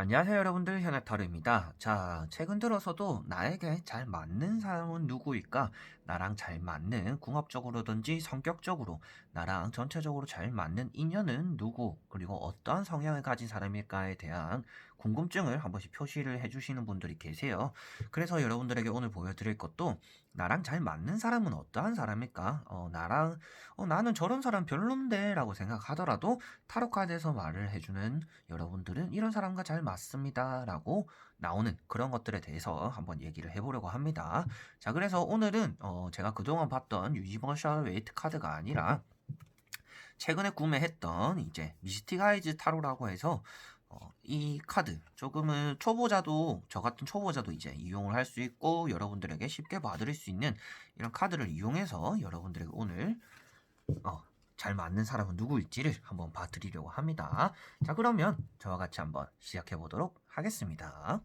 자, 안녕하세요 여러분들, 현아타로입니다. 자, 최근 들어서도 나에게 잘 맞는 사람은 누구일까? 나랑 잘 맞는 궁합적으로든지 성격적으로 나랑 전체적으로 잘 맞는 인연은 누구? 그리고 어떠한 성향을 가진 사람일까에 대한 궁금증을 한 번씩 표시를 해주시는 분들이 계세요. 그래서 여러분들에게 오늘 보여드릴 것도 나랑 잘 맞는 사람은 어떠한 사람일까? 나는 저런 사람 별론데 라고 생각하더라도 타로카드에서 말을 해주는 여러분들은 이런 사람과 잘 맞습니다 라고 나오는 그런 것들에 대해서 한번 얘기를 해보려고 합니다. 자, 그래서 오늘은 제가 그동안 봤던 유니버셜 웨이트 카드가 아니라 최근에 구매했던 이제 미스틱 아이즈 타로라고 해서 이 카드 조금은 초보자도, 저 같은 초보자도 이제 이용을 할 수 있고 여러분들에게 쉽게 봐드릴 수 있는 이런 카드를 이용해서 여러분들에게 오늘 잘 맞는 사람은 누구일지를 한번 봐드리려고 합니다. 자, 그러면 저와 같이 한번 시작해 보도록 하겠습니다.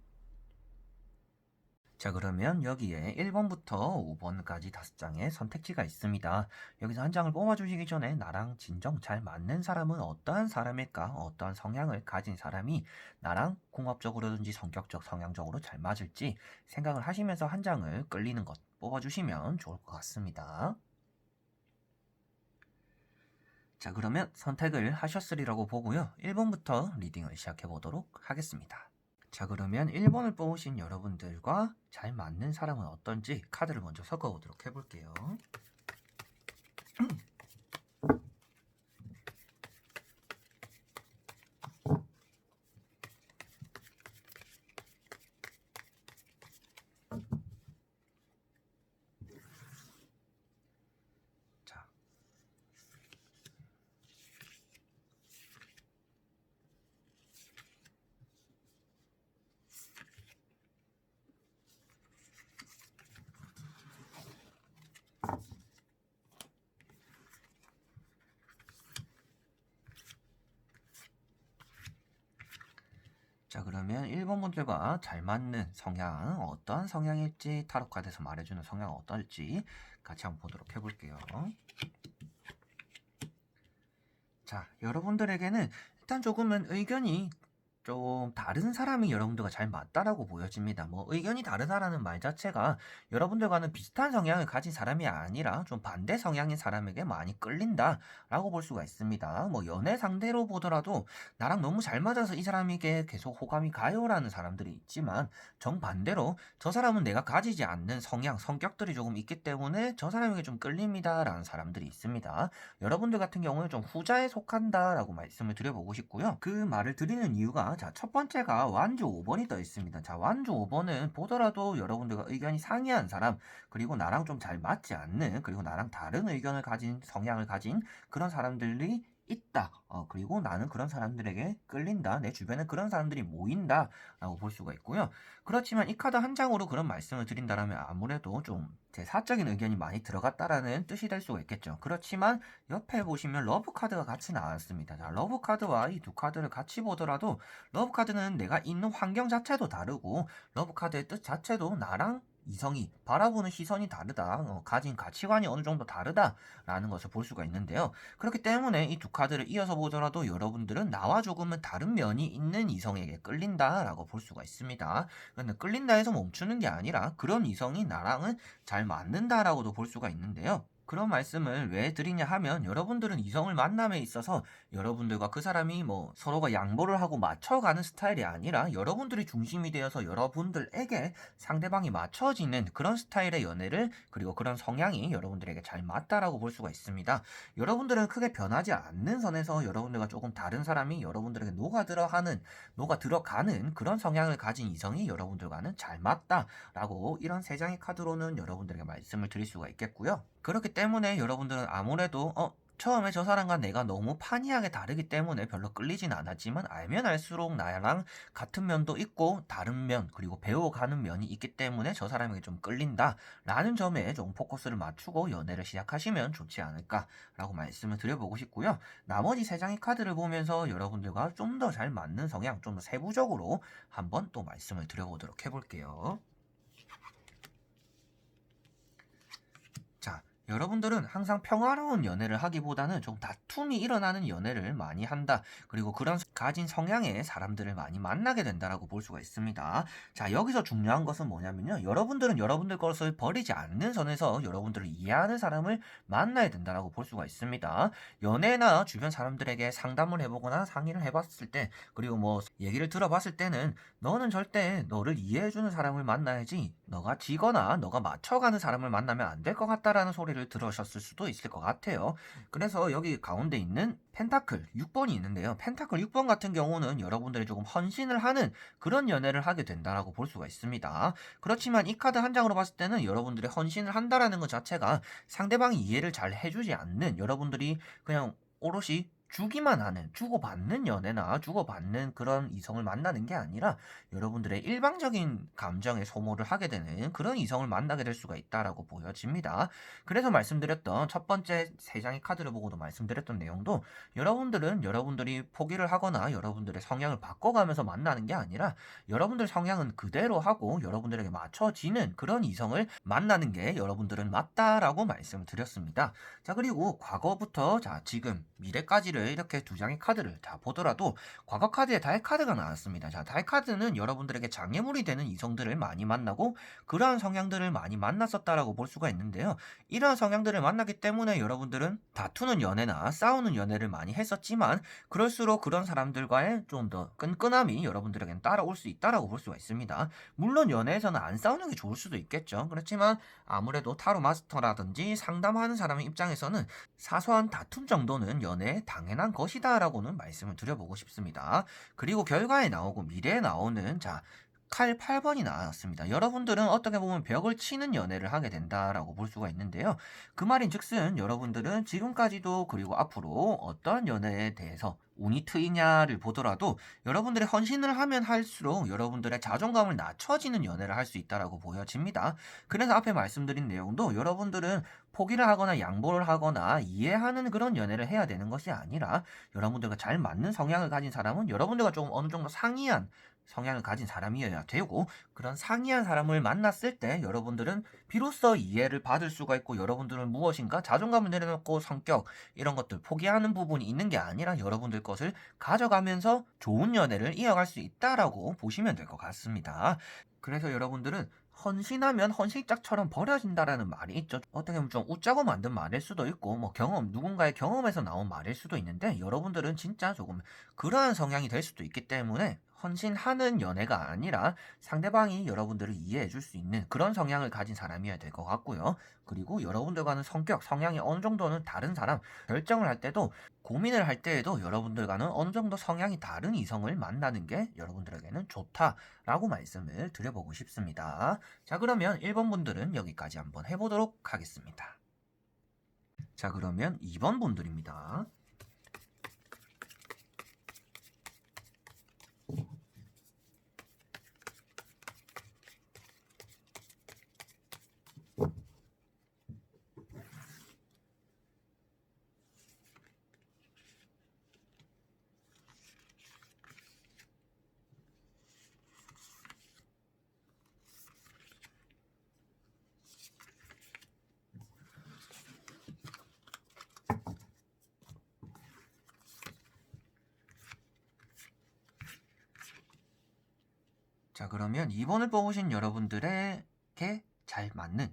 자, 그러면 여기에 1번부터 5번까지 5장의 선택지가 있습니다. 여기서 한 장을 뽑아주시기 전에 나랑 진정 잘 맞는 사람은 어떠한 사람일까? 어떠한 성향을 가진 사람이 나랑 궁합적으로든지 성격적, 성향적으로 잘 맞을지 생각을 하시면서 한 장을 끌리는 것 뽑아주시면 좋을 것 같습니다. 자, 그러면 선택을 하셨으리라고 보고요. 1번부터 리딩을 시작해 보도록 하겠습니다. 자, 그러면 1번을 뽑으신 여러분들과 잘 맞는 사람은 어떤지 카드를 먼저 섞어 보도록 해볼게요. 자, 자, 그러면 1번 분들과 잘 맞는 성향, 어떠한 성향일지 타로카드에서 말해주는 성향은 어떨지 같이 한번 보도록 해볼게요. 자, 여러분들에게는 일단 조금은 의견이 좀 다른 사람이 여러분들과 잘 맞다라고 보여집니다. 뭐 의견이 다르다라는 말 자체가 여러분들과는 비슷한 성향을 가진 사람이 아니라 좀 반대 성향인 사람에게 많이 끌린다라고 볼 수가 있습니다. 뭐 연애 상대로 보더라도 나랑 너무 잘 맞아서 이 사람에게 계속 호감이 가요라는 사람들이 있지만 정반대로 저 사람은 내가 가지지 않는 성향, 성격들이 조금 있기 때문에 저 사람에게 좀 끌립니다라는 사람들이 있습니다. 여러분들 같은 경우는 좀 후자에 속한다라고 말씀을 드려보고 싶고요. 그 말을 드리는 이유가 자, 첫 번째가 완주 5번이 떠 있습니다. 자, 완주 5번은 보더라도 여러분들과 의견이 상이한 사람, 그리고 나랑 좀 잘 맞지 않는, 그리고 나랑 다른 의견을 가진, 성향을 가진 그런 사람들이 있다. 그리고 나는 그런 사람들에게 끌린다. 내 주변에 그런 사람들이 모인다. 라고 볼 수가 있고요. 그렇지만 이 카드 한 장으로 그런 말씀을 드린다면 아무래도 좀 제 사적인 의견이 많이 들어갔다라는 뜻이 될 수가 있겠죠. 그렇지만 옆에 보시면 러브 카드가 같이 나왔습니다. 자, 러브 카드와 이 두 카드를 같이 보더라도 러브 카드는 내가 있는 환경 자체도 다르고 러브 카드의 뜻 자체도 나랑 이성이 바라보는 시선이 다르다, 가진 가치관이 어느 정도 다르다라는 것을 볼 수가 있는데요. 그렇기 때문에 이 두 카드를 이어서 보더라도 여러분들은 나와 조금은 다른 면이 있는 이성에게 끌린다라고 볼 수가 있습니다. 근데 끌린다 해서 멈추는 게 아니라 그런 이성이 나랑은 잘 맞는다라고도 볼 수가 있는데요. 그런 말씀을 왜 드리냐 하면 여러분들은 이성을 만남에 있어서 여러분들과 그 사람이 뭐 서로가 양보를 하고 맞춰가는 스타일이 아니라 여러분들이 중심이 되어서 여러분들에게 상대방이 맞춰지는 그런 스타일의 연애를, 그리고 그런 성향이 여러분들에게 잘 맞다라고 볼 수가 있습니다. 여러분들은 크게 변하지 않는 선에서 여러분들과 조금 다른 사람이 여러분들에게 녹아들어가는 그런 성향을 가진 이성이 여러분들과는 잘 맞다라고 이런 세 장의 카드로는 여러분들에게 말씀을 드릴 수가 있겠고요. 그렇기 때문에 여러분들은 아무래도 처음에 저 사람과 내가 너무 판이하게 다르기 때문에 별로 끌리진 않았지만 알면 알수록 나랑 같은 면도 있고 다른 면, 그리고 배워가는 면이 있기 때문에 저 사람에게 좀 끌린다 라는 점에 좀 포커스를 맞추고 연애를 시작하시면 좋지 않을까라고 말씀을 드려보고 싶고요. 나머지 세 장의 카드를 보면서 여러분들과 좀 더 잘 맞는 성향, 좀 더 세부적으로 한번 또 말씀을 드려보도록 해볼게요. 자, 여러분들은 항상 평화로운 연애를 하기보다는 좀 다툼이 일어나는 연애를 많이 한다. 그리고 그런 가진 성향의 사람들을 많이 만나게 된다라고 볼 수가 있습니다. 자, 여기서 중요한 것은 뭐냐면요. 여러분들은 여러분들 것을 버리지 않는 선에서 여러분들을 이해하는 사람을 만나야 된다라고 볼 수가 있습니다. 연애나 주변 사람들에게 상담을 해보거나 상의를 해봤을 때, 그리고 뭐 얘기를 들어봤을 때는 너는 절대 너를 이해해주는 사람을 만나야지 너가 지거나 너가 맞춰가는 사람을 만나면 안 될 것 같다라는 소리를 들으셨을 수도 있을 것 같아요. 그래서 여기 가운데 있는 펜타클 6번이 있는데요. 펜타클 6번 같은 경우는 여러분들이 조금 헌신을 하는 그런 연애를 하게 된다라고 볼 수가 있습니다. 그렇지만 이 카드 한 장으로 봤을 때는 여러분들이 헌신을 한다라는 것 자체가 상대방이 이해를 잘 해주지 않는, 여러분들이 그냥 오롯이 주기만 하는, 주고받는 연애나 주고받는 그런 이성을 만나는 게 아니라 여러분들의 일방적인 감정의 소모를 하게 되는 그런 이성을 만나게 될 수가 있다라고 보여집니다. 그래서 말씀드렸던 첫 번째 세 장의 카드를 보고도 말씀드렸던 내용도, 여러분들은 여러분들이 포기를 하거나 여러분들의 성향을 바꿔가면서 만나는 게 아니라 여러분들 성향은 그대로 하고 여러분들에게 맞춰지는 그런 이성을 만나는 게 여러분들은 맞다라고 말씀을 드렸습니다. 자, 그리고 과거부터 자 지금 미래까지를 이렇게 두 장의 카드를 다 보더라도 과거 카드에 달 카드가 나왔습니다. 자, 달 카드는 여러분들에게 장애물이 되는 이성들을 많이 만나고 그러한 성향들을 많이 만났었다라고 볼 수가 있는데요. 이러한 성향들을 만났기 때문에 여러분들은 다투는 연애나 싸우는 연애를 많이 했었지만 그럴수록 그런 사람들과의 좀 더 끈끈함이 여러분들에게는 따라올 수 있다라고 볼 수가 있습니다. 물론 연애에서는 안 싸우는 게 좋을 수도 있겠죠. 그렇지만 아무래도 타로 마스터라든지 상담하는 사람의 입장에서는 사소한 다툼 정도는 연애에 당연한 것이다 라고는 말씀을 드려보고 싶습니다. 그리고 결과에 나오고 미래에 나오는 칼 8번이 나왔습니다. 여러분들은 어떻게 보면 벽을 치는 연애를 하게 된다라고 볼 수가 있는데요. 그 말인 즉슨 여러분들은 지금까지도 그리고 앞으로 어떠한 연애에 대해서 운이 트이냐를 보더라도 여러분들의 헌신을 하면 할수록 여러분들의 자존감을 낮춰지는 연애를 할 수 있다라고 보여집니다. 그래서 앞에 말씀드린 내용도 여러분들은 포기를 하거나 양보를 하거나 이해하는 그런 연애를 해야 되는 것이 아니라 여러분들과 잘 맞는 성향을 가진 사람은 여러분들과 조금 어느 정도 상이한 성향을 가진 사람이어야 되고, 그런 상이한 사람을 만났을 때 여러분들은 비로소 이해를 받을 수가 있고, 여러분들은 무엇인가 자존감을 내려놓고 성격 이런 것들 포기하는 부분이 있는 게 아니라 여러분들 것을 가져가면서 좋은 연애를 이어갈 수 있다라고 보시면 될 것 같습니다. 그래서 여러분들은 헌신하면 헌신짝처럼 버려진다라는 말이 있죠. 어떻게 보면 좀 웃자고 만든 말일 수도 있고, 뭐 누군가의 경험에서 나온 말일 수도 있는데, 여러분들은 진짜 조금 그러한 성향이 될 수도 있기 때문에 헌신하는 연애가 아니라 상대방이 여러분들을 이해해 줄 수 있는 그런 성향을 가진 사람이어야 될 것 같고요. 그리고 여러분들과는 성향이 어느 정도는 다른 사람, 결정을 할 때도, 고민을 할 때에도 여러분들과는 어느 정도 성향이 다른 이성을 만나는 게 여러분들에게는 좋다라고 말씀을 드려보고 싶습니다. 자, 그러면 1번 분들은 여기까지 한번 해보도록 하겠습니다. 자, 그러면 2번 분들입니다. 자, 그러면 2번을 뽑으신 여러분들에게 잘 맞는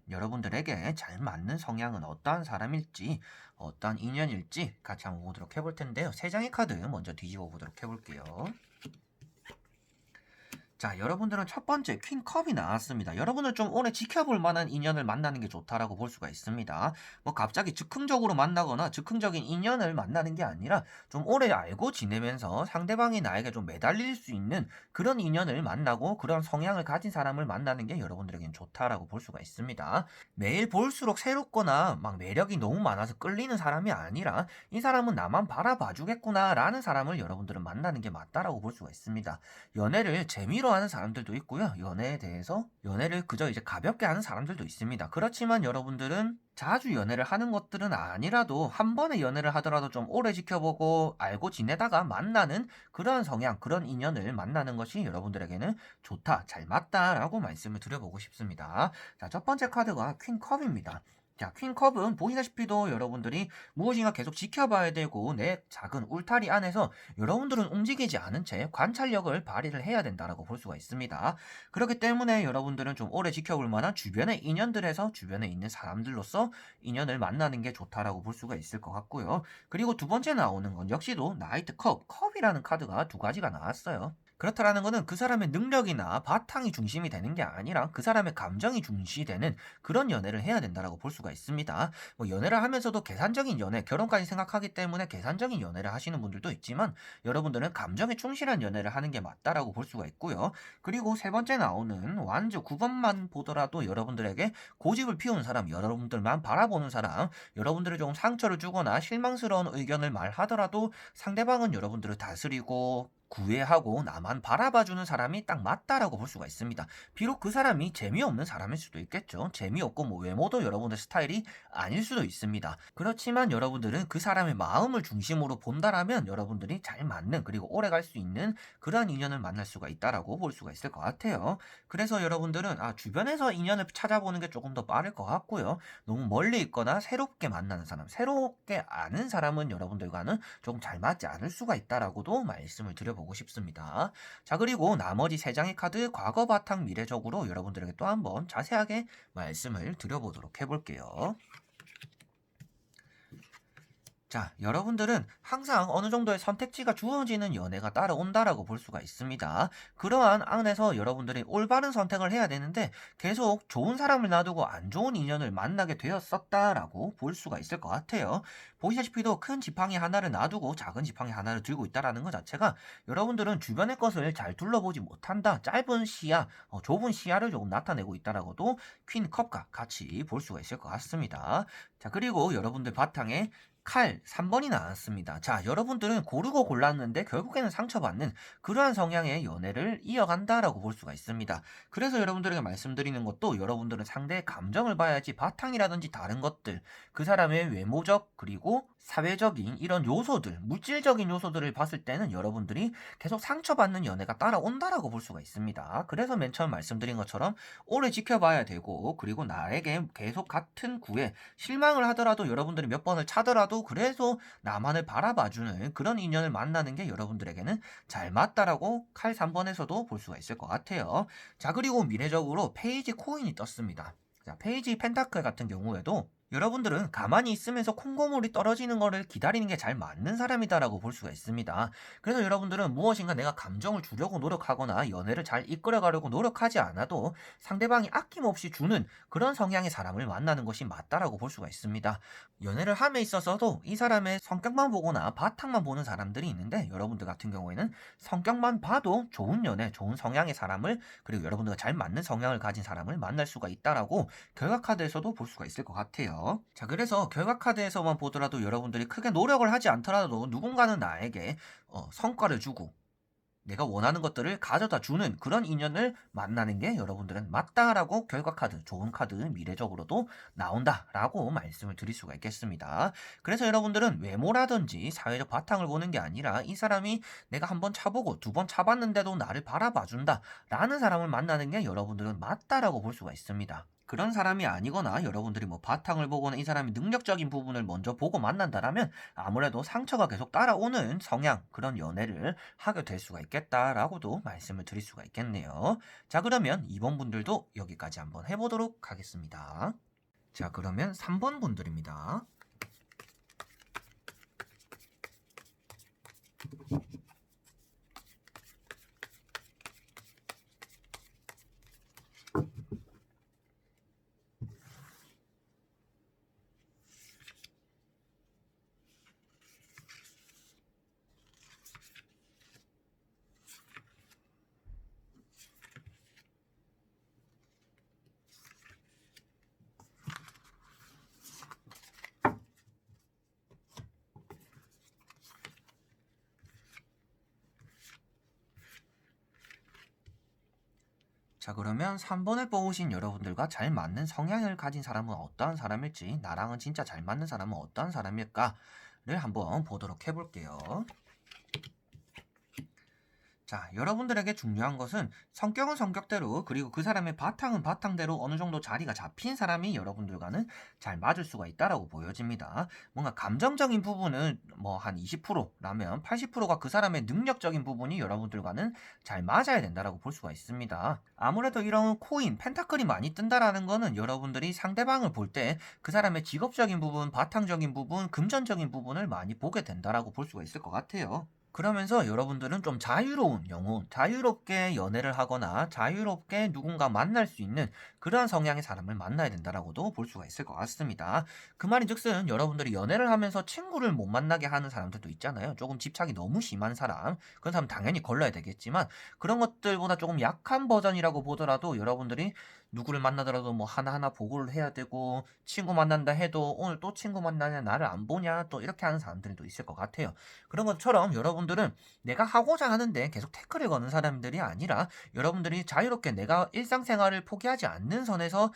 성향은 어떠한 사람일지, 어떠한 인연일지 같이 한번 보도록 해볼 텐데요. 3장의 카드 먼저 뒤집어 보도록 해볼게요. 자, 여러분들은 첫 번째 퀸컵이 나왔습니다. 여러분은 좀 오래 지켜볼 만한 인연을 만나는 게 좋다라고 볼 수가 있습니다. 뭐 갑자기 즉흥적으로 만나거나 즉흥적인 인연을 만나는 게 아니라 좀 오래 알고 지내면서 상대방이 나에게 좀 매달릴 수 있는 그런 인연을 만나고 그런 성향을 가진 사람을 만나는 게 여러분들에겐 좋다라고 볼 수가 있습니다. 매일 볼수록 새롭거나 막 매력이 너무 많아서 끌리는 사람이 아니라 이 사람은 나만 바라봐 주겠구나 라는 사람을 여러분들은 만나는 게 맞다라고 볼 수가 있습니다. 연애를 재미로 하는 사람들도 있고요. 연애를 그저 이제 가볍게 하는 사람들도 있습니다. 그렇지만 여러분들은 자주 연애를 하는 것들은 아니라도 한 번의 연애를 하더라도 좀 오래 지켜보고 알고 지내다가 만나는 그런 성향, 그런 인연을 만나는 것이 여러분들에게는 좋다, 잘 맞다라고 말씀을 드려보고 싶습니다. 자, 첫 번째 카드가 퀸컵입니다. 자, 퀸컵은 보시다시피도 여러분들이 무엇인가 계속 지켜봐야 되고 내 작은 울타리 안에서 여러분들은 움직이지 않은 채 관찰력을 발휘를 해야 된다라고 볼 수가 있습니다. 그렇기 때문에 여러분들은 좀 오래 지켜볼 만한 주변의 인연들에서 주변에 있는 사람들로서 인연을 만나는 게 좋다라고 볼 수가 있을 것 같고요. 그리고 두 번째 나오는 건 역시도 나이트 컵이라는 카드가 두 가지가 나왔어요. 그렇다라는 것은 그 사람의 능력이나 바탕이 중심이 되는 게 아니라 그 사람의 감정이 중시되는 그런 연애를 해야 된다라고 볼 수가 있습니다. 뭐 연애를 하면서도 계산적인 연애, 결혼까지 생각하기 때문에 계산적인 연애를 하시는 분들도 있지만 여러분들은 감정에 충실한 연애를 하는 게 맞다라고 볼 수가 있고요. 그리고 세 번째 나오는 완주 9번만 보더라도 여러분들에게 고집을 피우는 사람, 여러분들만 바라보는 사람, 여러분들을 조금 상처를 주거나 실망스러운 의견을 말하더라도 상대방은 여러분들을 다스리고 구애하고 나만 바라봐주는 사람이 딱 맞다라고 볼 수가 있습니다. 비록 그 사람이 재미없는 사람일 수도 있겠죠. 재미없고 뭐 외모도 여러분들 스타일이 아닐 수도 있습니다. 그렇지만 여러분들은 그 사람의 마음을 중심으로 본다라면 여러분들이 잘 맞는 그리고 오래 갈 수 있는 그러한 인연을 만날 수가 있다라고 볼 수가 있을 것 같아요. 그래서 여러분들은 주변에서 인연을 찾아보는 게 조금 더 빠를 것 같고요. 너무 멀리 있거나 새롭게 만나는 사람, 새롭게 아는 사람은 여러분들과는 조금 잘 맞지 않을 수가 있다라고도 말씀을 드려보고 싶습니다. 자, 그리고 나머지 세 장의 카드 과거 바탕 미래적으로 여러분들에게 또 한번 자세하게 말씀을 드려보도록 해볼게요. 자, 여러분들은 항상 어느 정도의 선택지가 주어지는 연애가 따라온다라고 볼 수가 있습니다. 그러한 안에서 여러분들이 올바른 선택을 해야 되는데 계속 좋은 사람을 놔두고 안 좋은 인연을 만나게 되었었다라고 볼 수가 있을 것 같아요. 보시다시피도 큰 지팡이 하나를 놔두고 작은 지팡이 하나를 들고 있다라는 것 자체가 여러분들은 주변의 것을 잘 둘러보지 못한다. 짧은 시야, 좁은 시야를 조금 나타내고 있다라고도 퀸컵과 같이 볼 수가 있을 것 같습니다. 자, 그리고 여러분들 바탕에 칼 3번이 나왔습니다. 자, 여러분들은 고르고 골랐는데 결국에는 상처받는 그러한 성향의 연애를 이어간다라고 볼 수가 있습니다. 그래서 여러분들에게 말씀드리는 것도 여러분들은 상대의 감정을 봐야지 바탕이라든지 다른 것들, 그 사람의 외모적 그리고 사회적인 이런 요소들, 물질적인 요소들을 봤을 때는 여러분들이 계속 상처받는 연애가 따라온다라고 볼 수가 있습니다. 그래서 맨 처음 말씀드린 것처럼 오래 지켜봐야 되고 그리고 나에게 계속 같은 구에 실망을 하더라도 여러분들이 몇 번을 차더라도 그래서 나만을 바라봐주는 그런 인연을 만나는 게 여러분들에게는 잘 맞다라고 칼 3번에서도 볼 수가 있을 것 같아요. 자, 그리고 미래적으로 페이지 코인이 떴습니다. 자, 페이지 펜타클 같은 경우에도 여러분들은 가만히 있으면서 콩고물이 떨어지는 거를 기다리는 게 잘 맞는 사람이다라고 볼 수가 있습니다. 그래서 여러분들은 무엇인가 내가 감정을 주려고 노력하거나 연애를 잘 이끌어가려고 노력하지 않아도 상대방이 아낌없이 주는 그런 성향의 사람을 만나는 것이 맞다라고 볼 수가 있습니다. 연애를 함에 있어서도 이 사람의 성격만 보거나 바탕만 보는 사람들이 있는데 여러분들 같은 경우에는 성격만 봐도 좋은 연애, 좋은 성향의 사람을 그리고 여러분들과 잘 맞는 성향을 가진 사람을 만날 수가 있다라고 결과 카드에서도 볼 수가 있을 것 같아요. 자, 그래서 결과 카드에서만 보더라도 여러분들이 크게 노력을 하지 않더라도 누군가는 나에게 성과를 주고 내가 원하는 것들을 가져다 주는 그런 인연을 만나는 게 여러분들은 맞다라고 결과 카드, 좋은 카드 미래적으로도 나온다라고 말씀을 드릴 수가 있겠습니다. 그래서 여러분들은 외모라든지 사회적 바탕을 보는 게 아니라 이 사람이 내가 한번 차보고 두 번 차봤는데도 나를 바라봐준다 라는 사람을 만나는 게 여러분들은 맞다라고 볼 수가 있습니다. 그런 사람이 아니거나 여러분들이 뭐 바탕을 보거나 이 사람이 능력적인 부분을 먼저 보고 만난다라면 아무래도 상처가 계속 따라오는 성향 그런 연애를 하게 될 수가 있겠다라고도 말씀을 드릴 수가 있겠네요. 자, 그러면 2번 분들도 여기까지 한번 해보도록 하겠습니다. 자, 그러면 3번 분들입니다. 자, 그러면 3번을 뽑으신 여러분들과 잘 맞는 성향을 가진 사람은 어떠한 사람일지, 나랑은 진짜 잘 맞는 사람은 어떠한 사람일까를 한번 보도록 해볼게요. 자, 여러분들에게 중요한 것은 성격은 성격대로 그리고 그 사람의 바탕은 바탕대로 어느 정도 자리가 잡힌 사람이 여러분들과는 잘 맞을 수가 있다라고 보여집니다. 뭔가 감정적인 부분은 뭐 한 20%라면 80%가 그 사람의 능력적인 부분이 여러분들과는 잘 맞아야 된다라고 볼 수가 있습니다. 아무래도 이런 코인, 펜타클이 많이 뜬다라는 거는 여러분들이 상대방을 볼 때 그 사람의 직업적인 부분, 바탕적인 부분, 금전적인 부분을 많이 보게 된다라고 볼 수가 있을 것 같아요. 그러면서 여러분들은 좀 자유로운 영혼, 자유롭게 연애를 하거나 자유롭게 누군가 만날 수 있는 그러한 성향의 사람을 만나야 된다라고도 볼 수가 있을 것 같습니다. 그 말인즉슨 여러분들이 연애를 하면서 친구를 못 만나게 하는 사람들도 있잖아요. 조금 집착이 너무 심한 사람, 그런 사람 당연히 걸러야 되겠지만 그런 것들보다 조금 약한 버전이라고 보더라도 여러분들이 누구를 만나더라도 뭐 하나하나 보고를 해야 되고 친구 만난다 해도 오늘 또 친구 만나냐 나를 안 보냐 또 이렇게 하는 사람들도 있을 것 같아요. 그런 것처럼 여러분들은 내가 하고자 하는데 계속 태클을 거는 사람들이 아니라 여러분들이 자유롭게 내가 일상생활을 포기하지 않는 선에서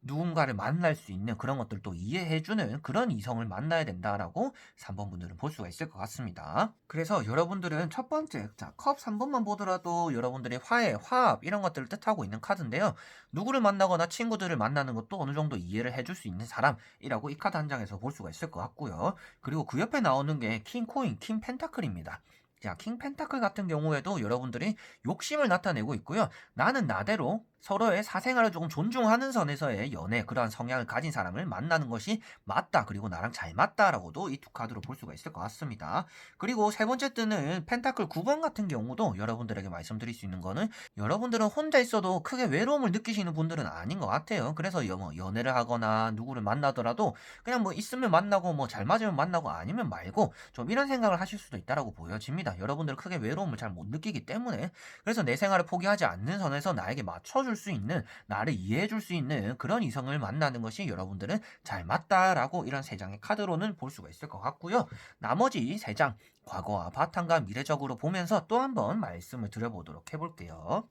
누군가를 만날 수 있는 그런 것들도 이해해주는 그런 이성을 만나야 된다라고 3번 분들은 볼 수가 있을 것 같습니다. 그래서 여러분들은 첫 번째, 자, 컵 3번만 보더라도 여러분들의 화해, 화합 이런 것들을 뜻하고 있는 카드인데요. 누구를 만나거나 친구들을 만나는 것도 어느 정도 이해를 해줄 수 있는 사람이라고 이 카드 한 장에서 볼 수가 있을 것 같고요. 그리고 그 옆에 나오는 게 킹 코인, 킹 펜타클입니다. 자, 킹 펜타클 같은 경우에도 여러분들이 욕심을 나타내고 있고요. 나는 나대로 서로의 사생활을 조금 존중하는 선에서의 연애 그러한 성향을 가진 사람을 만나는 것이 맞다. 그리고 나랑 잘 맞다라고도 이 두 카드로 볼 수가 있을 것 같습니다. 그리고 세 번째 뜨는 펜타클 9번 같은 경우도 여러분들에게 말씀드릴 수 있는 거는 여러분들은 혼자 있어도 크게 외로움을 느끼시는 분들은 아닌 것 같아요. 그래서 뭐 연애를 하거나 누구를 만나더라도 그냥 뭐 있으면 만나고 뭐 잘 맞으면 만나고 아니면 말고 좀 이런 생각을 하실 수도 있다라고 보여집니다. 여러분들은 크게 외로움을 잘 못 느끼기 때문에 그래서 내 생활을 포기하지 않는 선에서 나에게 맞춰줄 수 있는 나를 이해해 줄 수 있는 그런 이성을 만나는 것이 여러분들은 잘 맞다라고 이런 세 장의 카드로는 볼 수가 있을 것 같고요. 나머지 세 장 과거와 바탕과 미래적으로 보면서 또 한번 말씀을 드려보도록 해볼게요.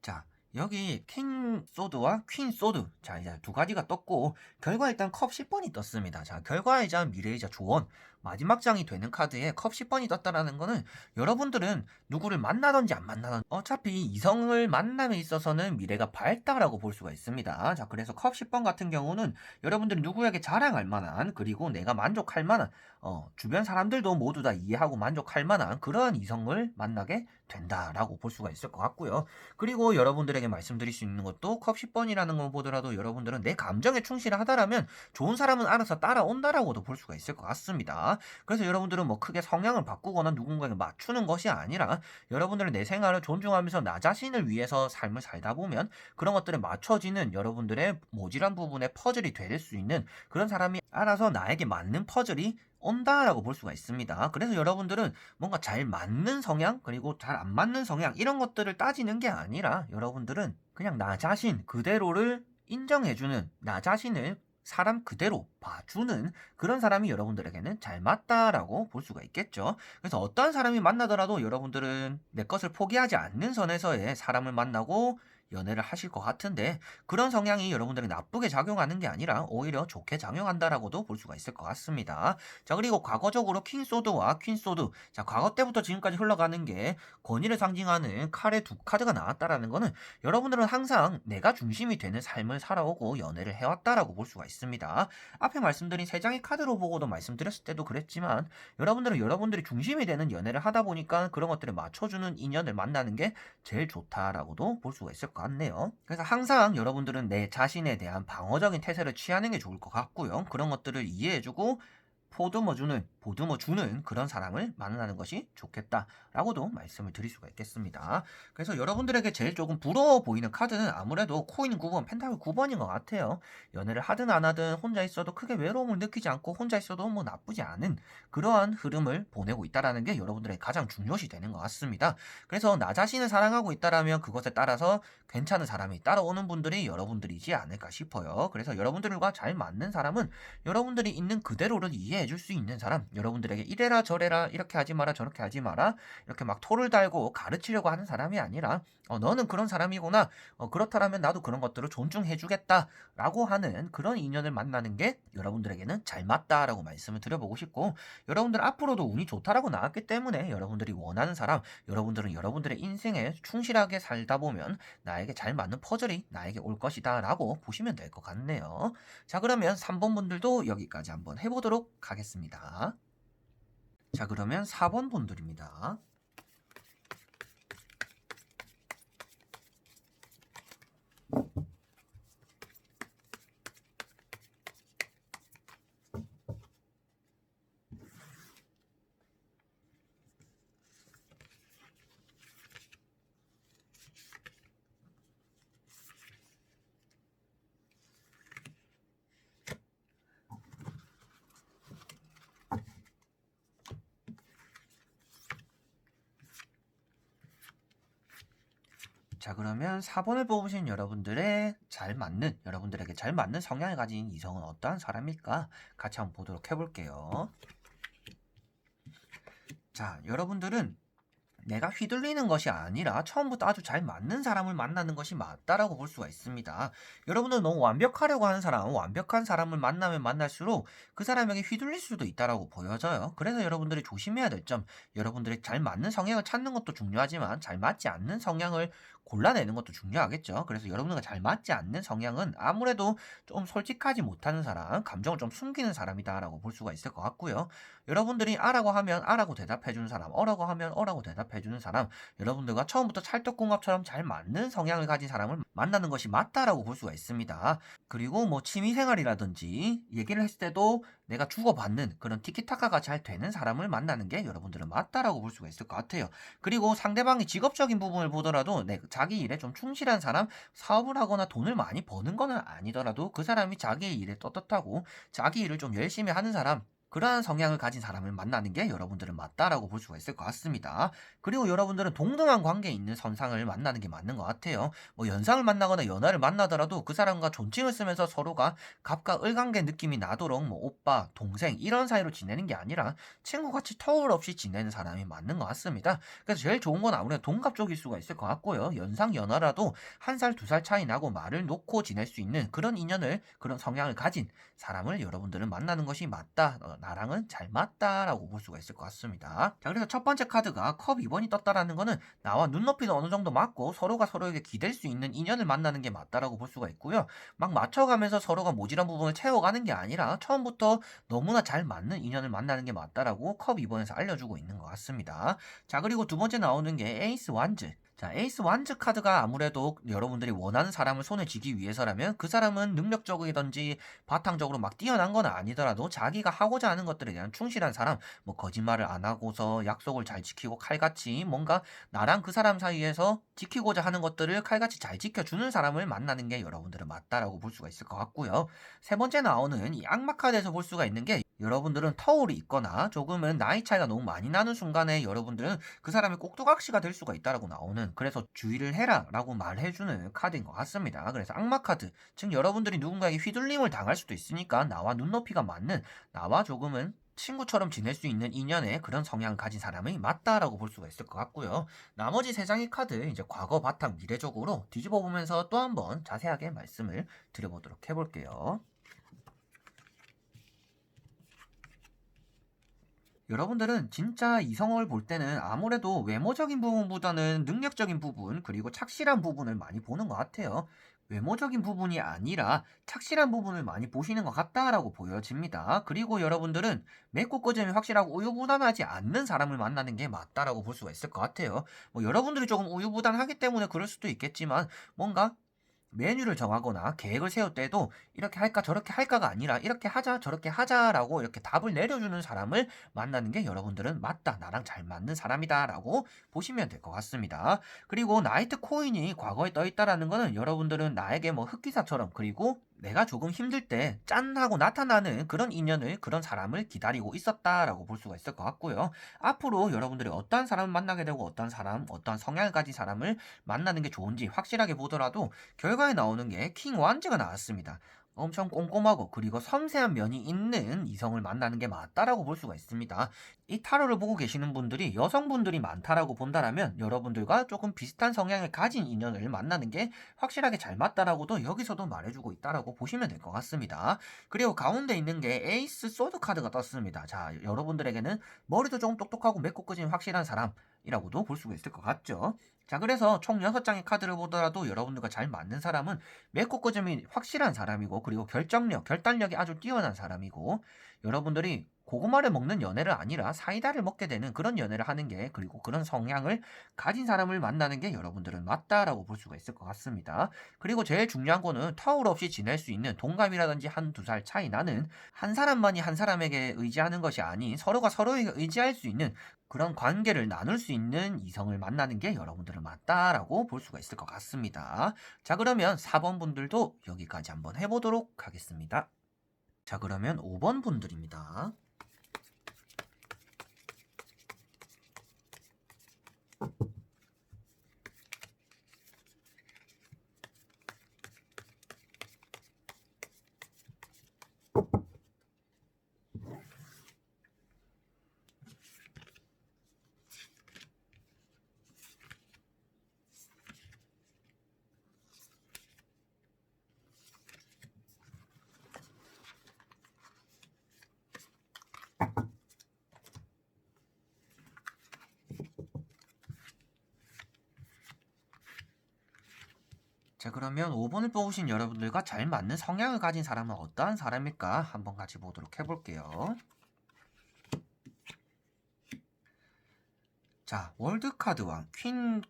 자, 여기 킹 소드와 퀸 소드. 자, 이제 두 가지가 떴고, 결과 일단 컵 10번이 떴습니다. 자, 결과이자 미래이자 조언. 마지막 장이 되는 카드에 컵 10번이 떴다라는 거는 여러분들은 누구를 만나든지 안 만나든지 어차피 이성을 만남에 있어서는 미래가 밝다라고 볼 수가 있습니다. 자, 그래서 컵 10번 같은 경우는 여러분들이 누구에게 자랑할 만한 그리고 내가 만족할 만한 주변 사람들도 모두 다 이해하고 만족할 만한 그러한 이성을 만나게 된다라고 볼 수가 있을 것 같고요. 그리고 여러분들에게 말씀드릴 수 있는 것도 컵 10번이라는 걸 보더라도 여러분들은 내 감정에 충실하다라면 좋은 사람은 알아서 따라온다라고도 볼 수가 있을 것 같습니다. 그래서 여러분들은 뭐 크게 성향을 바꾸거나 누군가에게 맞추는 것이 아니라 여러분들은 내 생활을 존중하면서 나 자신을 위해서 삶을 살다 보면 그런 것들에 맞춰지는 여러분들의 모질한 부분에 퍼즐이 될 수 있는 그런 사람이 알아서 나에게 맞는 퍼즐이 온다라고 볼 수가 있습니다. 그래서 여러분들은 뭔가 잘 맞는 성향 그리고 잘 안 맞는 성향 이런 것들을 따지는 게 아니라 여러분들은 그냥 나 자신 그대로를 인정해주는 나 자신을 사람 그대로 봐주는 그런 사람이 여러분들에게는 잘 맞다라고 볼 수가 있겠죠. 그래서 어떤 사람이 만나더라도 여러분들은 내 것을 포기하지 않는 선에서의 사람을 만나고 연애를 하실 것 같은데 그런 성향이 여러분들에게 나쁘게 작용하는 게 아니라 오히려 좋게 작용한다라고도 볼 수가 있을 것 같습니다. 자, 그리고 과거적으로 킹소드와 퀸소드. 자, 과거 때부터 지금까지 흘러가는 게 권위를 상징하는 칼의 두 카드가 나왔다라는 거는 여러분들은 항상 내가 중심이 되는 삶을 살아오고 연애를 해왔다라고 볼 수가 있습니다. 앞에 말씀드린 세 장의 카드로 보고도 말씀드렸을 때도 그랬지만 여러분들은 여러분들이 중심이 되는 연애를 하다 보니까 그런 것들에 맞춰주는 인연을 만나는 게 제일 좋다라고도 볼 수가 있을 것 같네요. 그래서 항상 여러분들은 내 자신에 대한 방어적인 태세를 취하는 게 좋을 것 같고요. 그런 것들을 이해해주고 보듬어주는 그런 사람을 만나는 것이 좋겠다라고도 말씀을 드릴 수가 있겠습니다. 그래서 여러분들에게 제일 조금 부러워 보이는 카드는 아무래도 코인 9번, 펜타클 9번인 것 같아요. 연애를 하든 안 하든 혼자 있어도 크게 외로움을 느끼지 않고 혼자 있어도 뭐 나쁘지 않은 그러한 흐름을 보내고 있다는 게 여러분들의 가장 중요시 되는 것 같습니다. 그래서 나 자신을 사랑하고 있다면 그것에 따라서 괜찮은 사람이 따라오는 분들이 여러분들이지 않을까 싶어요. 그래서 여러분들과 잘 맞는 사람은 여러분들이 있는 그대로를 이해해 해줄 수 있는 사람, 여러분들에게 이래라 저래라 이렇게 하지 마라 저렇게 하지 마라 이렇게 막 토를 달고 가르치려고 하는 사람이 아니라 너는 그런 사람이구나. 그렇다면 나도 그런 것들을 존중해주겠다 라고 하는 그런 인연을 만나는 게 여러분들에게는 잘 맞다라고 말씀을 드려보고 싶고, 여러분들 앞으로도 운이 좋다라고 나왔기 때문에 여러분들이 원하는 사람, 여러분들은 여러분들의 인생에 충실하게 살다 보면 나에게 잘 맞는 퍼즐이 나에게 올 것이다 라고 보시면 될 것 같네요. 자, 그러면 3번 분들도 여기까지 한번 해보도록 하겠습니다. 자, 그러면 4번 분들입니다. 자, 그러면 4번을 뽑으신 여러분들의 잘 맞는, 여러분들에게 잘 맞는 성향을 가진 이성은 어떠한 사람일까? 같이 한번 보도록 해볼게요. 자, 여러분들은 내가 휘둘리는 것이 아니라 처음부터 아주 잘 맞는 사람을 만나는 것이 맞다라고 볼 수가 있습니다. 여러분들 너무 완벽하려고 하는 사람, 완벽한 사람을 만나면 만날수록 그 사람에게 휘둘릴 수도 있다라고 보여져요. 그래서 여러분들이 조심해야 될 점, 여러분들이 잘 맞는 성향을 찾는 것도 중요하지만 잘 맞지 않는 성향을 골라내는 것도 중요하겠죠. 그래서 여러분들과 잘 맞지 않는 성향은 아무래도 좀 솔직하지 못하는 사람, 감정을 좀 숨기는 사람이다라고 볼 수가 있을 것 같고요. 여러분들이 아라고 하면 아라고 대답해주는 사람, 어라고 하면 어라고 대답해주는 사람, 여러분들과 처음부터 찰떡궁합처럼 잘 맞는 성향을 가진 사람을 만나는 것이 맞다라고 볼 수가 있습니다. 그리고 뭐 취미생활이라든지 얘기를 했을 때도 내가 주고받는 그런 티키타카가 잘 되는 사람을 만나는 게 여러분들은 맞다라고 볼 수가 있을 것 같아요. 그리고 상대방이 직업적인 부분을 보더라도 자기 일에 좀 충실한 사람, 사업을 하거나 돈을 많이 버는 거는 아니더라도 그 사람이 자기의 일에 떳떳하고 자기 일을 좀 열심히 하는 사람, 그러한 성향을 가진 사람을 만나는 게 여러분들은 맞다라고 볼 수가 있을 것 같습니다. 그리고 여러분들은 동등한 관계에 있는 선상을 만나는 게 맞는 것 같아요. 뭐 연상을 만나거나 연하를 만나더라도 그 사람과 존칭을 쓰면서 서로가 갑과 을관계 느낌이 나도록 뭐 오빠, 동생 이런 사이로 지내는 게 아니라 친구같이 터울 없이 지내는 사람이 맞는 것 같습니다. 그래서 제일 좋은 건 아무래도 동갑 쪽일 수가 있을 것 같고요. 연상 연하라도 1살, 2살 차이 나고 말을 놓고 지낼 수 있는 그런 인연을, 그런 성향을 가진 사람을 여러분들은 만나는 것이 맞다. 나랑은 잘 맞다라고 볼 수가 있을 것 같습니다. 자, 그래서 첫 번째 카드가 컵 2번이 떴다라는 거는 나와 눈높이도 어느 정도 맞고 서로가 서로에게 기댈 수 있는 인연을 만나는 게 맞다라고 볼 수가 있고요. 막 맞춰가면서 서로가 모질한 부분을 채워가는 게 아니라 처음부터 너무나 잘 맞는 인연을 만나는 게 맞다라고 컵 2번에서 알려주고 있는 것 같습니다. 자, 그리고 두 번째 나오는 게 에이스 완즈. 자, 에이스 완즈 카드가 아무래도 여러분들이 원하는 사람을 손에 쥐기 위해서라면 그 사람은 능력적이든지 바탕적으로 막 뛰어난 건 아니더라도 자기가 하고자 하는 것들에 대한 충실한 사람, 뭐 거짓말을 안 하고서 약속을 잘 지키고 칼같이 뭔가 나랑 그 사람 사이에서 지키고자 하는 것들을 칼같이 잘 지켜주는 사람을 만나는 게 여러분들은 맞다라고 볼 수가 있을 것 같고요. 세 번째 나오는 이 악마 카드에서 볼 수가 있는 게, 여러분들은 터울이 있거나 조금은 나이 차이가 너무 많이 나는 순간에 여러분들은 그 사람이 꼭두각시가 될 수가 있다라고 나오는, 그래서 주의를 해라 라고 말해주는 카드인 것 같습니다. 그래서 악마 카드, 즉 여러분들이 누군가에게 휘둘림을 당할 수도 있으니까 나와 눈높이가 맞는, 나와 조금은 친구처럼 지낼 수 있는 인연의 그런 성향을 가진 사람이 맞다라고 볼 수가 있을 것 같고요. 나머지 세 장의 카드, 이제 과거 바탕 미래적으로 뒤집어 보면서 또 한번 자세하게 말씀을 드려보도록 해볼게요. 여러분들은 진짜 이성을 볼 때는 아무래도 외모적인 부분보다는 능력적인 부분, 그리고 착실한 부분을 많이 보는 것 같아요. 외모적인 부분이 아니라 착실한 부분을 많이 보시는 것 같다라고 보여집니다. 그리고 여러분들은 맺고 끄점이 확실하고 우유부단하지 않는 사람을 만나는 게 맞다라고 볼 수가 있을 것 같아요. 뭐 여러분들이 조금 우유부단하기 때문에 그럴 수도 있겠지만, 뭔가 메뉴를 정하거나 계획을 세울 때도 이렇게 할까 저렇게 할까가 아니라 이렇게 하자 저렇게 하자라고 이렇게 답을 내려주는 사람을 만나는 게 여러분들은 맞다, 나랑 잘 맞는 사람이다 라고 보시면 될 것 같습니다. 그리고 나이트 코인이 과거에 떠 있다라는 거는 여러분들은 나에게 뭐 흑기사처럼, 그리고 내가 조금 힘들 때 짠 하고 나타나는 그런 인연을, 그런 사람을 기다리고 있었다라고 볼 수가 있을 것 같고요. 앞으로 여러분들이 어떠한 사람을 만나게 되고 어떠한 사람, 어떠한 성향을 가진 사람을 만나는 게 좋은지 확실하게 보더라도 결과에 나오는 게 킹 완즈가 나왔습니다. 엄청 꼼꼼하고 그리고 섬세한 면이 있는 이성을 만나는 게 맞다라고 볼 수가 있습니다. 이 타로를 보고 계시는 분들이 여성분들이 많다라고 본다라면 여러분들과 조금 비슷한 성향을 가진 인연을 만나는 게 확실하게 잘 맞다라고도 여기서도 말해주고 있다라고 보시면 될 것 같습니다. 그리고 가운데 있는 게 에이스 소드 카드가 떴습니다. 자, 여러분들에게는 머리도 조금 똑똑하고 맵고 끄진 확실한 사람이라고도 볼 수가 있을 것 같죠. 자, 그래서 총 6장의 카드를 보더라도 여러분들과 잘 맞는 사람은 맵고 끄짐이 확실한 사람이고 그리고 결정력, 결단력이 아주 뛰어난 사람이고 여러분들이 고구마를 먹는 연애를 아니라 사이다를 먹게 되는 그런 연애를 하는 게 그리고 그런 성향을 가진 사람을 만나는 게 여러분들은 맞다라고 볼 수가 있을 것 같습니다. 그리고 제일 중요한 거는 타울 없이 지낼 수 있는 동갑이라든지 한두 살 차이 나는 한 사람만이 한 사람에게 의지하는 것이 아닌 서로가 서로에게 의지할 수 있는 그런 관계를 나눌 수 있는 이성을 만나는 게 여러분들은 맞다라고 볼 수가 있을 것 같습니다. 자, 그러면 4번 분들도 여기까지 한번 해보도록 하겠습니다. 자, 그러면 5번 분들입니다. 자, 그러면 5번을 뽑으신 여러분들과 잘 맞는 성향을 가진 사람은 어떠한 사람일까 한번 같이 보도록 해볼게요. 자, 월드카드왕, 퀸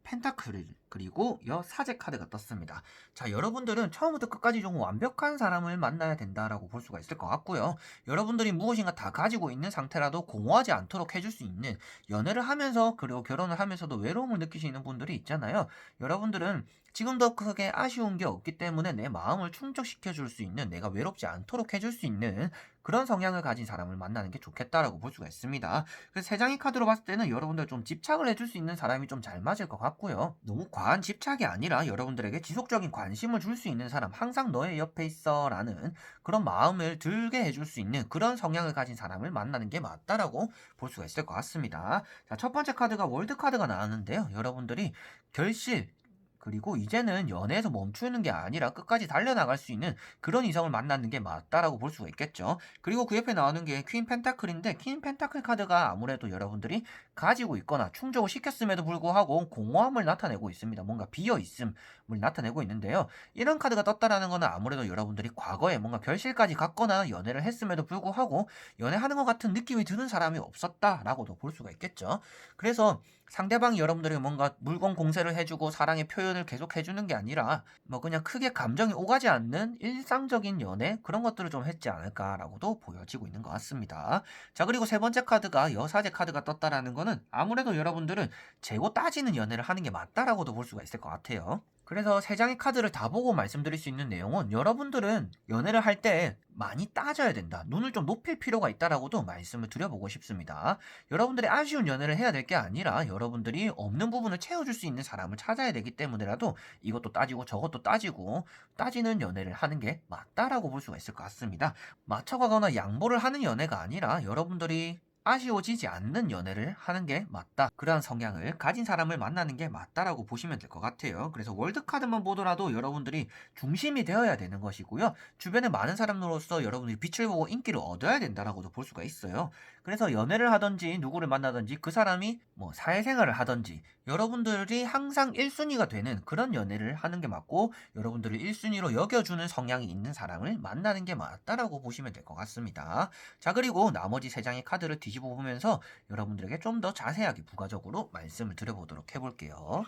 펜타클, 그리고 여사제 카드가 떴습니다. 자, 여러분들은 처음부터 끝까지 좀 완벽한 사람을 만나야 된다라고 볼 수가 있을 것 같고요. 여러분들이 무엇인가 다 가지고 있는 상태라도 공허하지 않도록 해줄 수 있는 연애를 하면서 그리고 결혼을 하면서도 외로움을 느끼시는 분들이 있잖아요. 여러분들은 지금도 크게 아쉬운 게 없기 때문에 내 마음을 충족시켜 줄 수 있는, 내가 외롭지 않도록 해줄 수 있는 그런 성향을 가진 사람을 만나는 게 좋겠다라고 볼 수가 있습니다. 그래서 세 장의 카드로 봤을 때는 여러분들 좀 집착을 해줄 수 있는 사람이 좀 잘 맞을 것 같고요. 너무 과한 집착이 아니라 여러분들에게 지속적인 관심을 줄 수 있는 사람, 항상 너의 옆에 있어 라는 그런 마음을 들게 해줄 수 있는 그런 성향을 가진 사람을 만나는 게 맞다라고 볼 수가 있을 것 같습니다. 자, 첫 번째 카드가 월드 카드가 나왔는데요. 여러분들이 결실, 그리고 이제는 연애에서 멈추는 게 아니라 끝까지 달려나갈 수 있는 그런 이성을 만나는 게 맞다라고 볼 수가 있겠죠. 그리고 그 옆에 나오는 게 퀸 펜타클인데, 퀸 펜타클 카드가 아무래도 여러분들이 가지고 있거나 충족을 시켰음에도 불구하고 공허함을 나타내고 있습니다. 뭔가 비어있음을 나타내고 있는데요. 이런 카드가 떴다라는 거는 아무래도 여러분들이 과거에 뭔가 결실까지 갔거나 연애를 했음에도 불구하고 연애하는 것 같은 느낌이 드는 사람이 없었다라고도 볼 수가 있겠죠. 그래서 상대방이 여러분들에게 뭔가 물건 공세를 해주고 사랑의 표현을 계속 해주는 게 아니라 뭐 그냥 크게 감정이 오가지 않는 일상적인 연애, 그런 것들을 좀 했지 않을까라고도 보여지고 있는 것 같습니다. 자, 그리고 세 번째 카드가 여사제 카드가 떴다라는 거는 아무래도 여러분들은 재고 따지는 연애를 하는 게 맞다라고도 볼 수가 있을 것 같아요. 그래서 세 장의 카드를 다 보고 말씀드릴 수 있는 내용은, 여러분들은 연애를 할 때 많이 따져야 된다, 눈을 좀 높일 필요가 있다라고도 말씀을 드려보고 싶습니다. 여러분들이 아쉬운 연애를 해야 될 게 아니라 여러분들이 없는 부분을 채워줄 수 있는 사람을 찾아야 되기 때문에라도 이것도 따지고 저것도 따지고 따지는 연애를 하는 게 맞다라고 볼 수가 있을 것 같습니다. 맞춰가거나 양보를 하는 연애가 아니라 여러분들이 아쉬워지지 않는 연애를 하는 게 맞다, 그러한 성향을 가진 사람을 만나는 게 맞다라고 보시면 될 것 같아요. 그래서 월드카드만 보더라도 여러분들이 중심이 되어야 되는 것이고요. 주변에 많은 사람으로서 여러분들이 빛을 보고 인기를 얻어야 된다라고도 볼 수가 있어요. 그래서 연애를 하든지 누구를 만나든지 그 사람이 뭐 사회생활을 하든지 여러분들이 항상 1순위가 되는 그런 연애를 하는 게 맞고, 여러분들을 1순위로 여겨주는 성향이 있는 사람을 만나는 게 맞다라고 보시면 될 것 같습니다. 자, 그리고 나머지 3장의 카드를 뒤집어 보면서 여러분들에게 좀 더 자세하게 부가적으로 말씀을 드려보도록 해볼게요.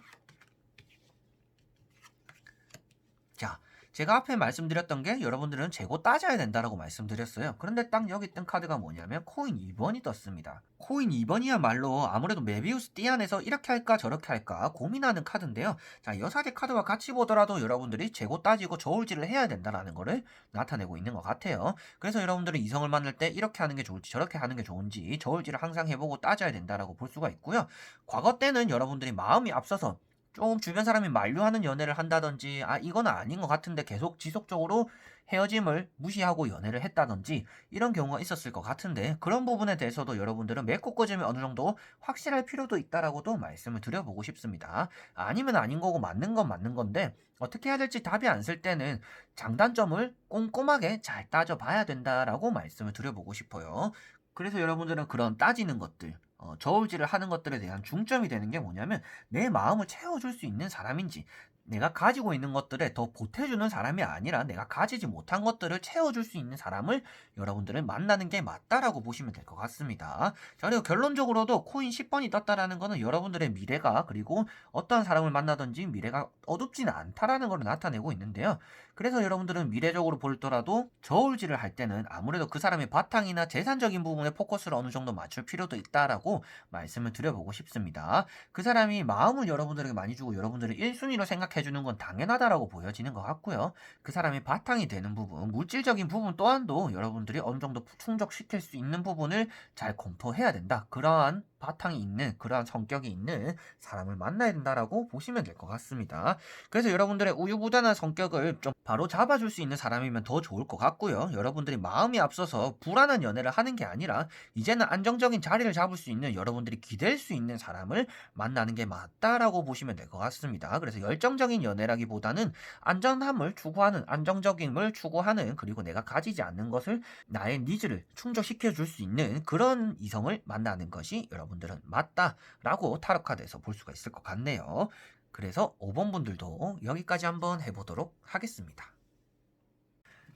자, 제가 앞에 말씀드렸던 게 여러분들은 재고 따져야 된다라고 말씀드렸어요. 그런데 딱 여기 뜬 카드가 뭐냐면 코인 2번이 떴습니다. 코인 2번이야말로 아무래도 메비우스 띠 안에서 이렇게 할까 저렇게 할까 고민하는 카드인데요. 자, 여사제 카드와 같이 보더라도 여러분들이 재고 따지고 저울질을 해야 된다라는 거를 나타내고 있는 것 같아요. 그래서 여러분들은 이성을 만날 때 이렇게 하는 게 좋을지 저렇게 하는 게 좋은지 저울질을 항상 해보고 따져야 된다라고 볼 수가 있고요. 과거 때는 여러분들이 마음이 앞서서 좀 주변 사람이 만류하는 연애를 한다든지, 아, 이건 아닌 것 같은데 계속 지속적으로 헤어짐을 무시하고 연애를 했다든지, 이런 경우가 있었을 것 같은데, 그런 부분에 대해서도 여러분들은 맺고 꺼짐이 어느 정도 확실할 필요도 있다라고도 말씀을 드려보고 싶습니다. 아니면 아닌 거고 맞는 건 맞는 건데, 어떻게 해야 될지 답이 안 쓸 때는 장단점을 꼼꼼하게 잘 따져봐야 된다라고 말씀을 드려보고 싶어요. 그래서 여러분들은 그런 따지는 것들, 저울질을 하는 것들에 대한 중점이 되는 게 뭐냐면, 내 마음을 채워줄 수 있는 사람인지, 내가 가지고 있는 것들에 더 보태주는 사람이 아니라 내가 가지지 못한 것들을 채워줄 수 있는 사람을 여러분들은 만나는 게 맞다라고 보시면 될 것 같습니다. 자, 그리고 결론적으로도 코인 10번이 떴다라는 거는 여러분들의 미래가, 그리고 어떤 사람을 만나든지 미래가 어둡지는 않다라는 걸 나타내고 있는데요. 그래서 여러분들은 미래적으로 볼더라도 저울질을 할 때는 아무래도 그 사람의 바탕이나 재산적인 부분에 포커스를 어느 정도 맞출 필요도 있다라고 말씀을 드려보고 싶습니다. 그 사람이 마음을 여러분들에게 많이 주고 여러분들을 1순위로 생각해주는 건 당연하다라고 보여지는 것 같고요. 그 사람이 바탕이 되는 부분, 물질적인 부분 또한도 여러분들이 어느 정도 충족시킬 수 있는 부분을 잘 검토해야 된다. 그러한 바탕이 있는, 그러한 성격이 있는 사람을 만나야 된다라고 보시면 될 것 같습니다. 그래서 여러분들의 우유부단한 성격을 좀 바로 잡아줄 수 있는 사람이면 더 좋을 것 같고요. 여러분들이 마음이 앞서서 불안한 연애를 하는 게 아니라 이제는 안정적인 자리를 잡을 수 있는, 여러분들이 기댈 수 있는 사람을 만나는 게 맞다라고 보시면 될 것 같습니다. 그래서 열정적인 연애라기보다는 안전함을 추구하는, 안정적임을 추구하는, 그리고 내가 가지지 않는 것을 나의 니즈를 충족시켜 줄 수 있는 그런 이성을 만나는 것이 여러분들은 맞다라고 타로 카드에서 볼 수가 있을 것 같네요. 그래서 5번 분들도 여기까지 한번 해보도록 하겠습니다.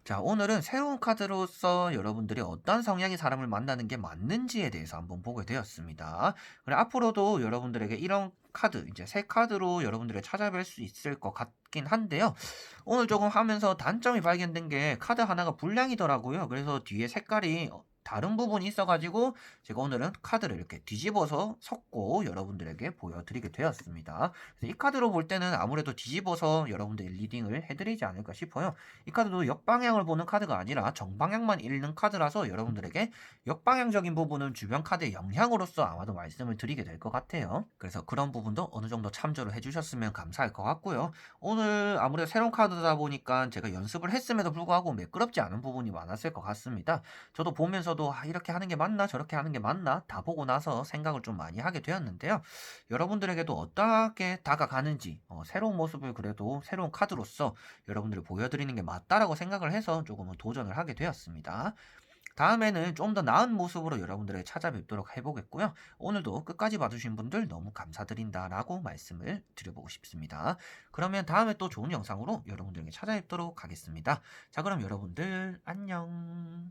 자, 오늘은 새로운 카드로서 여러분들이 어떤 성향의 사람을 만나는 게 맞는지에 대해서 한번 보게 되었습니다. 그래, 앞으로도 여러분들에게 이런 카드, 이제 새 카드로 여러분들을 찾아뵐 수 있을 것 같긴 한데요. 오늘 조금 하면서 단점이 발견된 게 카드 하나가 불량이더라고요. 그래서 뒤에 색깔이 다른 부분이 있어가지고 제가 오늘은 카드를 이렇게 뒤집어서 섞고 여러분들에게 보여드리게 되었습니다. 그래서 이 카드로 볼 때는 아무래도 뒤집어서 여러분들 리딩을 해드리지 않을까 싶어요. 이 카드도 역방향을 보는 카드가 아니라 정방향만 읽는 카드라서 여러분들에게 역방향적인 부분은 주변 카드의 영향으로서 아마도 말씀을 드리게 될 것 같아요. 그래서 그런 부분도 어느 정도 참조를 해주셨으면 감사할 것 같고요. 오늘 아무래도 새로운 카드다 보니까 제가 연습을 했음에도 불구하고 매끄럽지 않은 부분이 많았을 것 같습니다. 저도 보면서도 이렇게 하는 게 맞나 저렇게 하는 게 맞나 다 보고 나서 생각을 좀 많이 하게 되었는데요. 여러분들에게도 어떻게 다가가는지, 새로운 모습을 그래도 새로운 카드로서 여러분들을 보여드리는 게 맞다라고 생각을 해서 조금은 도전을 하게 되었습니다. 다음에는 좀 더 나은 모습으로 여러분들을 찾아뵙도록 해보겠고요. 오늘도 끝까지 봐주신 분들 너무 감사드린다라고 말씀을 드려보고 싶습니다. 그러면 다음에 또 좋은 영상으로 여러분들에게 찾아뵙도록 하겠습니다. 자, 그럼 여러분들 안녕.